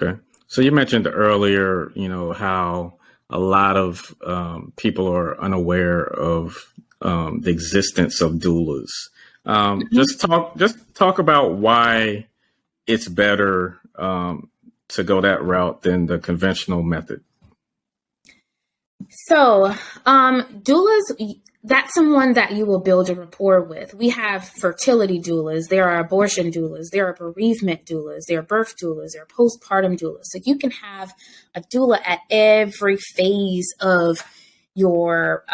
Okay. So you mentioned earlier, how a lot of people are unaware of the existence of doulas. Mhm. Just talk about why it's better to go that route than the conventional method. So, doulas, that's someone that you will build a rapport with. We have fertility doulas, there are abortion doulas, there are bereavement doulas, there are birth doulas, there are postpartum doulas. So you can have a doula at every phase of your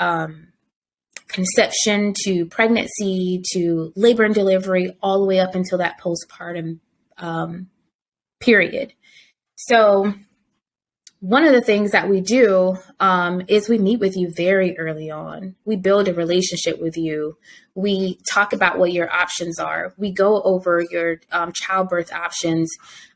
conception to pregnancy to labor and delivery, all the way up until that postpartum period. So, one of the things that we do is we meet with you very early on. We build a relationship with you. We talk about what your options are. We go over your childbirth options.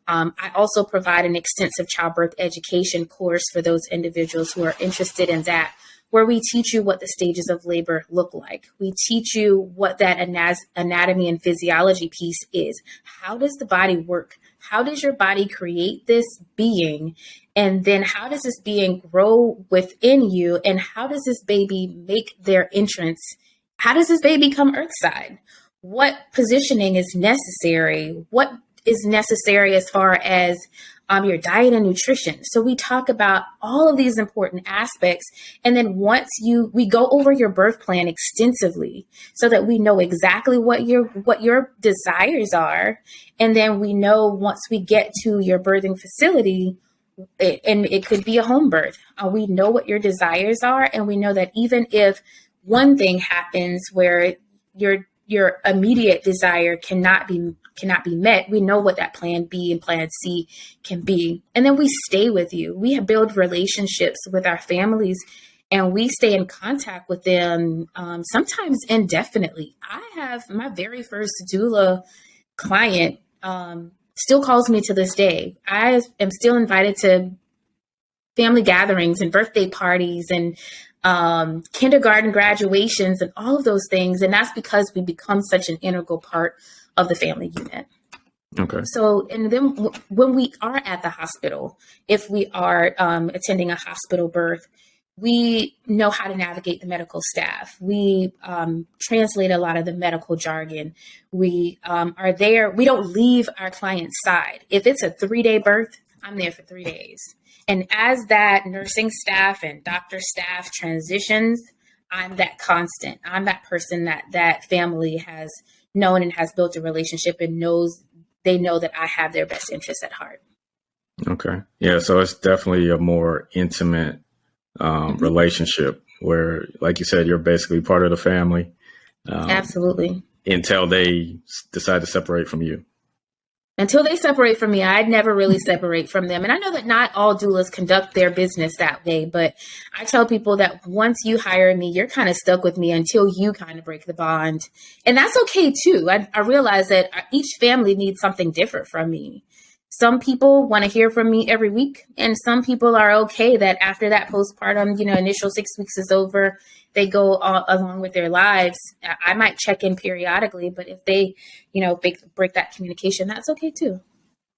I also provide an extensive childbirth education course for those individuals who are interested in that, where we teach you what the stages of labor look like. We teach you what that anatomy and physiology piece is. How does the body work? How does your body create this being? And then how does this being grow within you? And how does this baby make their entrance? How does this baby come earthside? What positioning is necessary? What is necessary as far as your diet and nutrition? So we talk about all of these important aspects. And then we go over your birth plan extensively so that we know exactly what your desires are. And then we know once we get to your birthing facility, and it could be a home birth, we know what your desires are. And we know that even if one thing happens where your immediate desire cannot be met, we know what that plan B and plan C can be. And then we stay with you. We have built relationships with our families, and we stay in contact with them, sometimes indefinitely. I have my very first doula client still calls me to this day. I am still invited to family gatherings and birthday parties and kindergarten graduations and all of those things. And that's because we become such an integral part of the family unit. Okay. So, and then when we are at the hospital, if we are attending a hospital birth, we know how to navigate the medical staff. We translate a lot of the medical jargon. We are there. We don't leave our client's side. If it's a 3-day birth, I'm there for 3 days. And as that nursing staff and doctor staff transitions, I'm that constant. I'm that person that family has known and has built a relationship and they know that I have their best interests at heart. Okay. Yeah. So it's definitely a more intimate relationship where, like you said, you're basically part of the family. Absolutely. Until they decide to separate from you. Until they separate from me, I'd never really separate from them. And I know that not all doulas conduct their business that way, but I tell people that once you hire me, you're kind of stuck with me until you kind of break the bond. And that's okay too. I realize that each family needs something different from me. Some people want to hear from me every week, and some people are okay that after that postpartum, initial 6 weeks is over, they go along with their lives. I might check in periodically, but if they, break that communication, that's okay too.